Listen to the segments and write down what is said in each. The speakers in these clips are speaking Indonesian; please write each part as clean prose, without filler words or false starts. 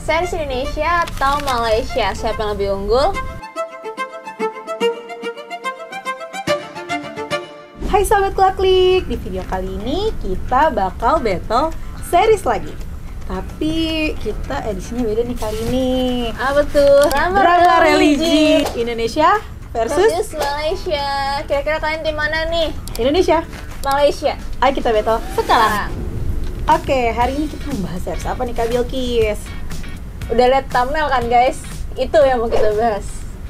Series Indonesia atau Malaysia? Siapa yang lebih unggul? Hai Sobat Klaklik, di video kali ini kita bakal battle series lagi. Tapi kita edisinya beda nih kali ini. Apa tuh? Drama religi Indonesia versus Malaysia. Kira-kira kalian tim mana nih? Indonesia. Malaysia. Ayo kita battle sekarang. Oke, hari ini kita membahas series apa nih Kak Bilkis? Udah lihat thumbnail kan guys? Itu yang mau kita bahas.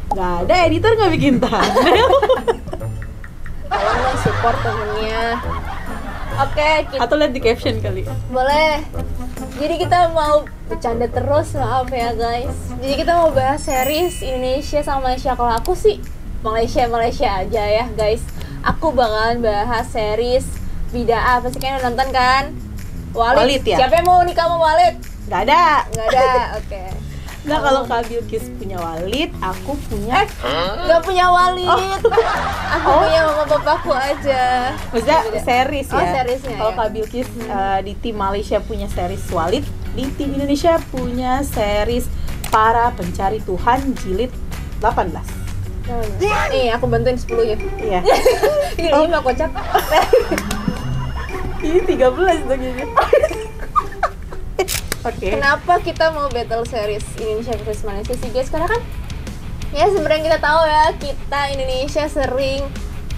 Gak ada, editor gak bikin thumbnail. Tolong dong support temennya. Oke, kita Atau lihat di caption kali. boleh. Jadi kita mau bercanda terus, maaf ya guys. Jadi kita mau bahas series Indonesia sama Malaysia. Kalau aku sih Malaysia aja ya guys. Aku bakalan bahas series Bidaa. Pasti kalian udah nonton kan? Walid ya? Siapa yang mau nikah sama Walid? Gak ada. Nggak ada, oke. Nggak, kalau Kak Bilkis punya Walid, aku punya Nggak punya Walid. Aku punya mama bapakku aja. maksudnya series ya. Oh, seriesnya Kalau ya. Kak Bilkis di tim Malaysia punya series Walid, di tim Indonesia punya series Para Pencari Tuhan jilid 18. Nih, aku bantuin 10-nya. Iya. Ini mah kocak. Ini 13 dong ini. Oke. Kenapa kita mau battle series Indonesia versus Malaysia sih guys? Karena kan ya sebenarnya kita tahu ya, kita Indonesia sering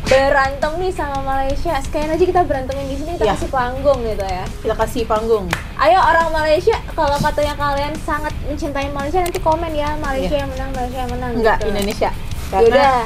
berantem nih sama Malaysia. Sekalian aja kita berantemin di sini, kita Iya. kasih panggung gitu ya. Kita kasih panggung. Ayo orang Malaysia, kalau katanya kalian sangat mencintai Malaysia, nanti komen ya Malaysia Iya. yang menang, Malaysia yang menang. Enggak, gitu. Indonesia. Yaudah,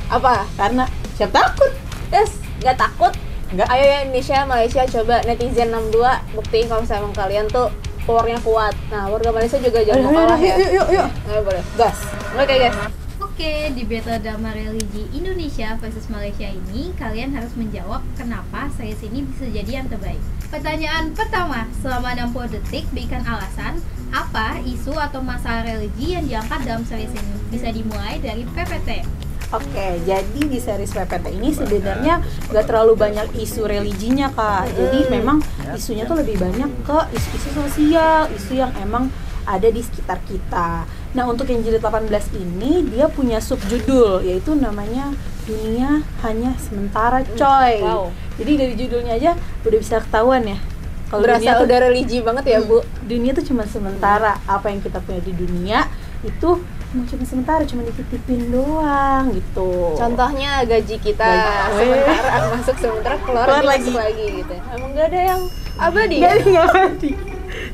apa? Karena siapa takut? Yes, nggak takut. Enggak. Ayo ya Indonesia, Malaysia, coba netizen 62 buktiin kalau misalnya emang kalian tuh powernya kuat. Nah, warga Malaysia juga jangan mau kalah ya. Yuk. Ayo boleh. Gas. Oke guys. Oke, di battle drama religi Indonesia versus Malaysia ini, kalian harus menjawab kenapa series ini bisa jadi yang terbaik. Pertanyaan pertama, selama 60 detik berikan alasan apa isu atau masalah religi yang diangkat dalam series ini. Bisa dimulai dari PPT. Oke, jadi di series PPT ini sebenarnya nggak terlalu banyak isu religinya Kak. Jadi memang isunya tuh lebih banyak ke isu-isu sosial, isu yang emang ada di sekitar kita. Nah, untuk yang jilid 18 ini dia punya subjudul yaitu namanya Dunia Hanya Sementara Coy. Wow. Jadi dari judulnya aja udah bisa ketahuan ya. Kalau Berasa dunia tuh, udah religi banget ya, Bu. dunia tuh cuma sementara. Apa yang kita punya di dunia itu cuma sementara, cuma dititipin doang gitu. Contohnya gaji kita Gaji. sementara masuk, sementara keluar Keluar nanti lagi. masuk lagi gitu. Emang gak ada yang abadi ya? Gak ada yang mati.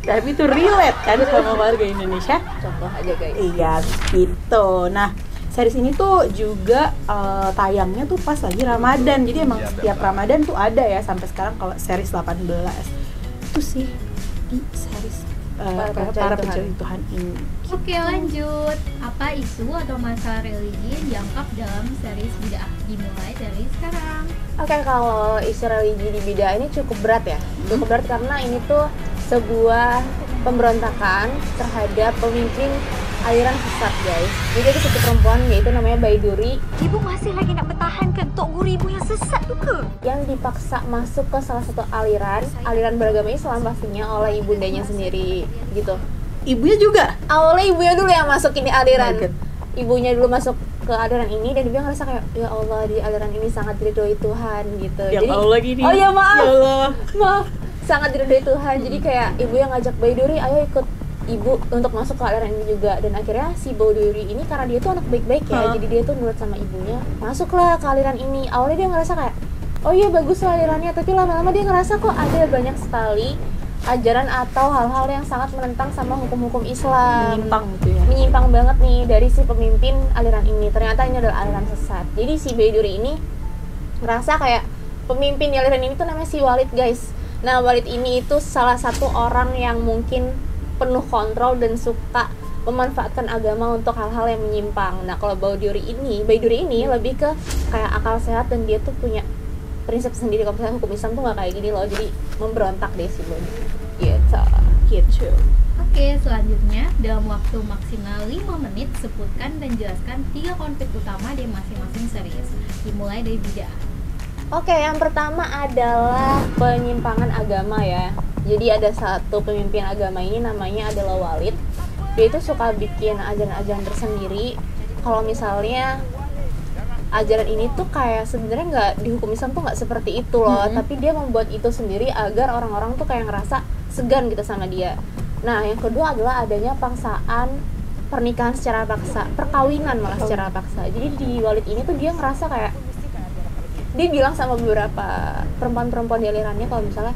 Tapi itu relate kan sama warga Indonesia. Contoh aja guys. Iya gitu. Nah, series ini tuh juga tayangnya tuh pas lagi Ramadan. Jadi emang setiap Ramadan tuh ada ya sampai sekarang. Kalau series 18 itu sih di series Para para Pencari pencari Tuhan ini. Oke, lanjut. Apa isu atau masalah religi yang diangkat dalam series Bidah? Dimulai dari sekarang. Oke, kalau isu religi di Bidah ini cukup berat ya. Cukup berat karena ini tuh sebuah pemberontakan terhadap pemimpin aliran sesat guys. Jadi ada satu perempuan yaitu namanya Baiduri Ibu masih lagi nak bertahankan Tok Guru ibu yang sesat tu ke? yang dipaksa masuk ke salah satu aliran beragama Islam pastinya oleh ibundanya sendiri gitu. Ibunya juga. Awalnya ibunya dulu yang masuk ini aliran. Kaget. Ibunya dulu masuk ke aliran ini dan dia ngerasa kayak ya Allah, di aliran ini sangat diridhoi Tuhan gitu. Yang Allah gini. Oh ya maaf. Ya Allah. Maaf, sangat diridhoi Tuhan. Jadi kayak ibu yang ngajak Baiduri, ayo ikut ibu untuk masuk ke aliran ini juga. Dan akhirnya si Baiduri ini karena dia tuh anak baik-baik ya, jadi dia tuh nurut sama ibunya. Masuklah ke aliran ini. Awalnya dia ngerasa kayak, oh iya bagus lah alirannya, tapi lama-lama dia ngerasa kok ada banyak sekali ajaran atau hal-hal yang sangat menentang sama hukum-hukum Islam. Menyimpang gitu ya. Menyimpang banget nih dari si pemimpin aliran ini. Ternyata ini adalah aliran sesat. Jadi si Baiduri ini ngerasa kayak pemimpin di aliran ini tuh namanya si Walid guys. Nah, Walid ini itu salah satu orang yang mungkin penuh kontrol dan suka memanfaatkan agama untuk hal-hal yang menyimpang. Nah, kalau Baiduri ini lebih ke kayak akal sehat dan dia tuh punya prinsip sendiri. Kalau misalnya hukum Islam tuh nggak kayak gini loh, jadi memberontak deh si Baiduri. Gitu. Oke, selanjutnya dalam waktu maksimal 5 menit sebutkan dan jelaskan 3 konflik utama di masing-masing series. Dimulai dari Bidah. Oke, yang pertama adalah penyimpangan agama ya. Jadi ada satu pemimpin agama ini namanya adalah Walid. dia itu suka bikin ajaran-ajaran tersendiri. Kalau misalnya ajaran ini tuh kayak sebenarnya nggak di hukum Islam tuh nggak seperti itu loh, tapi dia membuat itu sendiri agar orang-orang tuh kayak ngerasa segan gitu sama dia. Nah, yang kedua adalah adanya paksaan pernikahan secara paksa, perkawinan malah secara paksa. Jadi di Walid ini tuh dia ngerasa kayak dia bilang sama beberapa perempuan-perempuan di alirannya kalau misalnya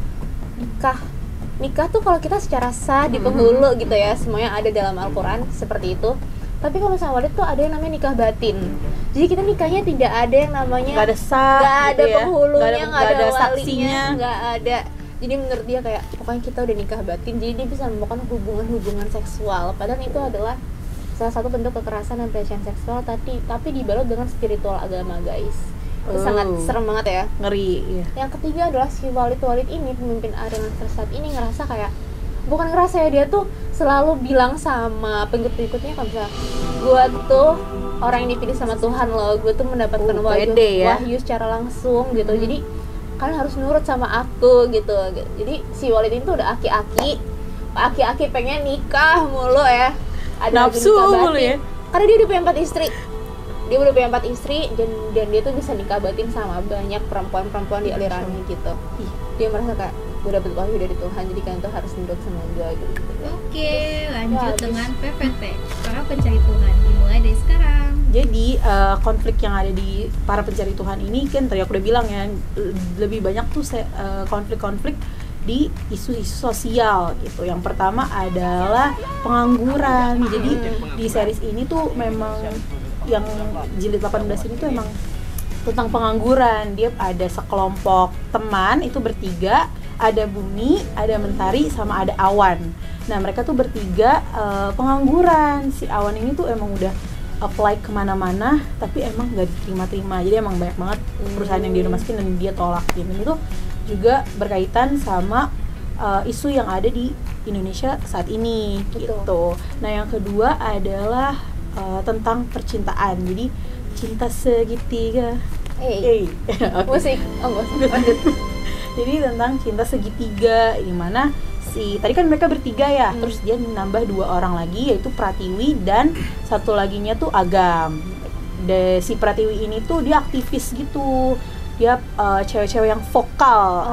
nikah tuh kalau kita secara sah di penghulu gitu ya, semuanya ada dalam Al-Quran seperti itu. Tapi kalau misalnya Walid tuh ada yang namanya nikah batin. Jadi kita nikahnya tidak ada yang namanya Gak ada sah, nggak ada gitu ya. penghulunya, nggak ada saksinya. walinya, nggak ada. Jadi menurut dia kayak pokoknya kita udah nikah batin, jadi dia bisa melakukan hubungan seksual. Padahal itu adalah salah satu bentuk kekerasan dan pelecehan seksual, tapi dibalut dengan spiritual agama, guys. Itu sangat serem banget ya. Ngeri. Iya. Yang ketiga adalah si Walid ini, pemimpin aliran sesat ini ngerasa kayak bukan ngerasa ya, dia tuh selalu bilang sama pengikut-pengikutnya kalau misalnya gue tuh orang yang dipilih sama Tuhan loh, gue tuh mendapatkan wahyu secara langsung gitu, jadi kalian harus nurut sama aku gitu. Jadi si Walid itu udah aki-aki pengen nikah mulu ya, ada nafsu mulu ya, karena dia udah punya 4 istri, dan dia tuh bisa nikah batin sama banyak perempuan di alirannya gitu. Dia merasa kayak gue dapet wahyu dari Tuhan, jadi kalian tuh harus nurut sama gue gitu. Oke, lanjut dengan PPT, para pencari Tuhan, dimulai dari sekarang. Jadi konflik yang ada di para pencari Tuhan ini kan tadi aku udah bilang ya, lebih banyak tuh konflik-konflik di isu-isu sosial gitu. Yang pertama adalah pengangguran. Jadi di series ini tuh memang yang jilid 18 ini tuh emang tentang pengangguran. Dia ada sekelompok teman itu bertiga, ada Bumi, ada Mentari, sama ada Awan. Nah mereka tuh bertiga pengangguran. Si Awan ini tuh emang udah apply kemana-mana tapi emang nggak diterima-terima. Jadi emang banyak banget perusahaan yang dia udah masukin dan dia tolakin. Dan itu juga berkaitan sama isu yang ada di Indonesia saat ini. Betul. Gitu. Nah yang kedua adalah tentang percintaan. Jadi cinta segitiga. Okay. Musik. Lanjut. Jadi tentang cinta segitiga, di mana tadi kan mereka bertiga ya, terus dia menambah 2 orang lagi, yaitu Pratiwi dan satu laginya tuh Agam. Si Pratiwi ini tuh dia aktivis gitu, dia cewek-cewek yang vokal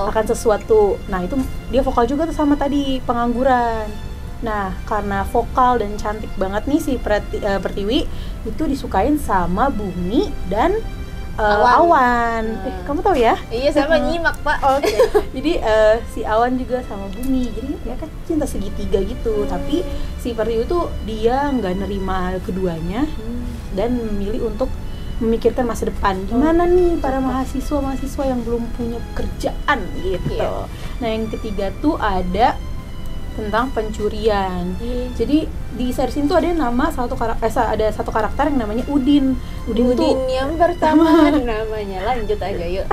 akan sesuatu. Nah itu dia vokal juga tuh sama tadi pengangguran. Nah karena vokal dan cantik banget nih si Pratiwi itu disukain sama Bumi dan Awan. Kamu tahu ya? Iya, sama nyimak Pak. Oke. Jadi si Awan juga sama Bumi. Jadi ya kan cinta segitiga gitu. Tapi si Pratiwi itu dia nggak nerima keduanya dan memilih untuk memikirkan masa depan. Gimana nih para mahasiswa yang belum punya pekerjaan gitu. Yeah. Nah yang ketiga tuh ada tentang pencurian. Jadi di series ini tuh ada satu karakter yang namanya Udin. Udin tuh yang pertama namanya. Lanjut aja yuk.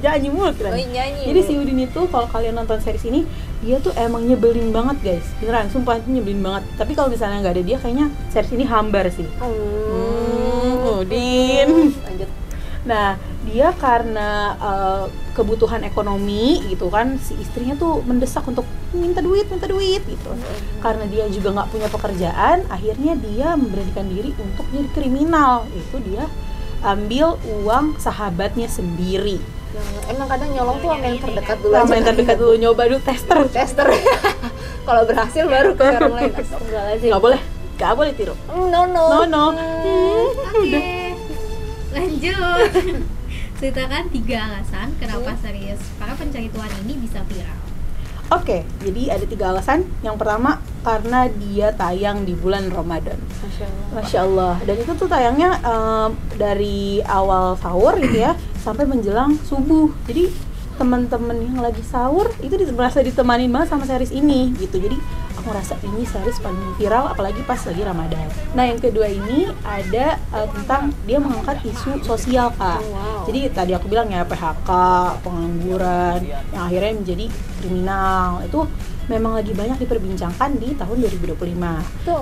Nyanyi mulu kira. Jadi si Udin itu kalau kalian nonton series ini, dia tuh emang nyebelin banget guys. Beneran, sumpah itu nyebelin banget. Tapi kalau misalnya nggak ada dia, kayaknya series ini hambar sih. Udin. Lanjut. Nah, dia karena kebutuhan ekonomi gitu kan, si istrinya tuh mendesak untuk minta duit gitu. Karena dia juga nggak punya pekerjaan, akhirnya dia memberanikan diri untuk jadi kriminal. Itu dia ambil uang sahabatnya sendiri. Emang kadang nyolong tuh sama yang terdekat dulu. Sama yang terdekat dulu, nyoba dulu tester. Kalau berhasil baru ke orang lain. Nggak boleh tiru. No. Oke. Lanjut. Ceritakan 3 alasan kenapa series para pencari Tuhan ini bisa viral. Oke, jadi ada 3 alasan. Yang pertama, karena dia tayang di bulan Ramadan. Masya Allah. Dan itu tuh tayangnya dari awal sahur gitu ya, sampai menjelang subuh. Jadi teman-teman yang lagi sahur itu merasa ditemanin banget sama series ini gitu. Jadi aku ngerasa ini series paling viral, apalagi pas lagi Ramadan. Nah yang kedua ini ada tentang dia mengangkat isu sosial Kak. Jadi tadi aku bilang ya, PHK, pengangguran yang akhirnya menjadi kriminal, itu memang lagi banyak diperbincangkan di tahun 2025.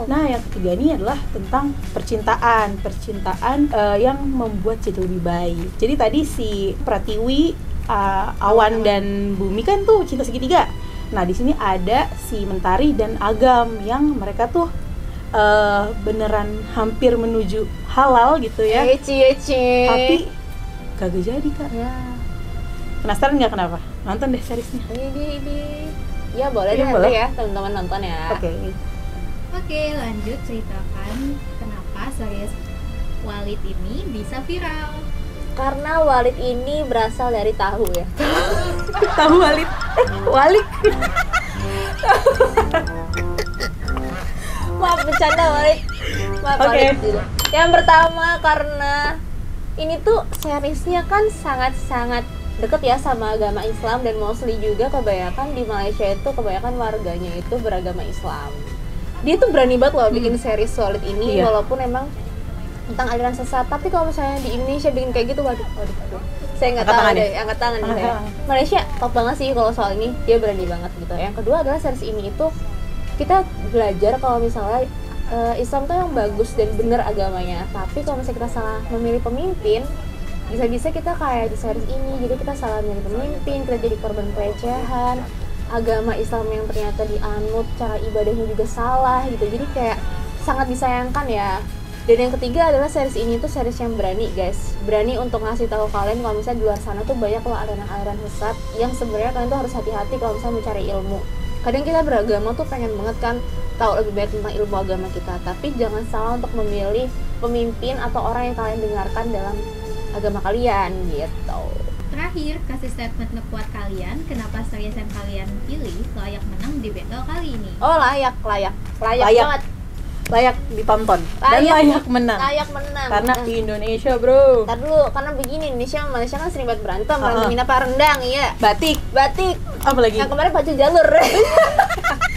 Nah yang ketiga ini adalah tentang percintaan yang membuat jadi lebih baik. Jadi tadi si Pratiwi, Awan dan Bumi kan tuh cinta segitiga. Nah, di sini ada si Mentari dan Agam yang mereka tuh beneran hampir menuju halal gitu ya. Eci. Tapi kagak jadi, Kak. Ya. Penasaran nggak kenapa? Nonton deh seriesnya. Ini. Ya boleh Iya, deh boleh. nanti ya teman-teman nonton ya. Oke, lanjut ceritakan kenapa series Walid ini bisa viral. Karena Walid ini berasal dari tahu ya. Tahu Walid? Walik. Maaf bercanda Walid. Maaf Oke. Walid dulu. Yang pertama karena ini tuh seriesnya kan sangat-sangat deket ya sama agama Islam, dan mostly juga kebanyakan di Malaysia itu kebanyakan warganya itu beragama Islam. Dia tuh berani banget loh bikin series Walid ini, Iya. walaupun emang tentang aliran sesat. Tapi kalau misalnya di Indonesia bikin kayak gitu, waduh. Saya nggak Angkat tahu tangan deh, ya? angkat tangan nih Angkat saya. tangan. Malaysia top banget sih kalau soal ini, dia berani banget gitu. Yang kedua adalah series ini itu kita belajar kalau misalnya Islam tuh yang bagus dan bener agamanya. Tapi kalau misalnya kita salah memilih pemimpin, bisa-bisa kita kayak di series ini, jadi kita salah memilih pemimpin, kita jadi korban pelecehan agama Islam yang ternyata dianut, cara ibadahnya juga salah gitu. Jadi kayak sangat disayangkan ya. Dan yang ketiga adalah series ini tuh series yang berani guys, berani untuk ngasih tahu kalian kalau misalnya di luar sana tuh banyak loh aliran-aliran sesat yang sebenarnya kalian tuh harus hati-hati kalau misalnya mencari ilmu. Kadang kita beragama tuh pengen banget kan tahu lebih banyak tentang ilmu agama kita, tapi jangan salah untuk memilih pemimpin atau orang yang kalian dengarkan dalam agama kalian gitu. Terakhir, kasih statement ngekuat kalian kenapa series yang kalian pilih layak menang di battle kali ini. Oh layak Layak. banget, Layak ditonton dan layak menang. layak menang. Karena Nah, Indonesia, bro. ntar dulu, karena begini, Malaysia kan sering banget berantem apa rendang, iya. Batik, Batik, apa lagi? yang kemarin baju jalur.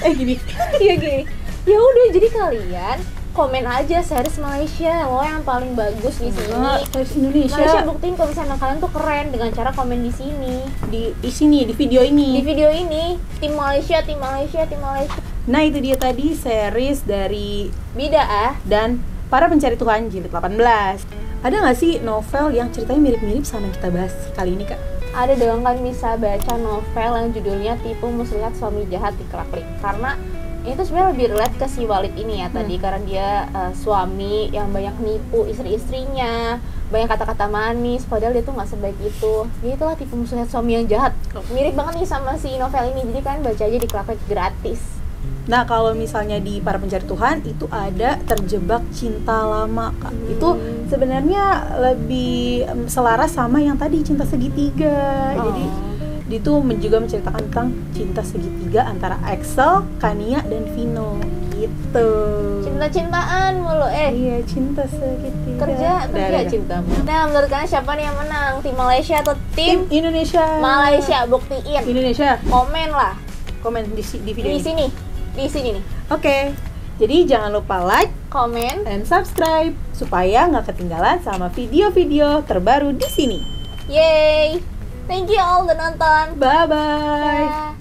Gini. Iya gini. Ya udah, jadi kalian komen aja series Malaysia lo yang paling bagus di sini. Series Indonesia. Malaysia buktiin kalau misalnya kalian tuh keren dengan cara komen di sini. Di sini, di video ini. Di video ini, tim Malaysia. Nah, itu dia tadi series dari Bida dan Para Pencari Tuhan Jilid 18. Ada nggak sih novel yang ceritanya mirip-mirip sama yang kita bahas kali ini, Kak? ada dong, kan bisa baca novel yang judulnya Tipu Muslihat Suami Jahat di Kraklik. Karena ini tuh sebenarnya lebih relate ke si Walid ini ya tadi, karena dia suami yang banyak nipu istri-istrinya, banyak kata-kata manis, padahal dia tuh nggak sebaik itu. Jadi itulah tipu muslihat suami yang jahat. Mirip banget nih sama si novel ini, jadi kan baca aja di Kraklik gratis. Nah, kalau misalnya di Para Pencari Tuhan itu ada Terjebak Cinta Lama, Kak. Itu sebenarnya lebih selaras sama yang tadi Cinta Segitiga. Jadi itu juga menceritakan tentang cinta segitiga antara Axel, Kania, dan Vino gitu. Cinta-cintaan mulu, Iya, cinta segitiga. kerja Udah. cintamu. Nah, menurut kalian siapa nih yang menang? Tim Malaysia atau Tim tim Indonesia. Malaysia? Buktiin. Indonesia. Komen lah Komen di video di ini. sini nih. Oke. Jadi jangan lupa like Komen. dan subscribe supaya nggak ketinggalan sama video-video terbaru di sini. Yeay. Thank you all udah nonton. Bye bye. Dah.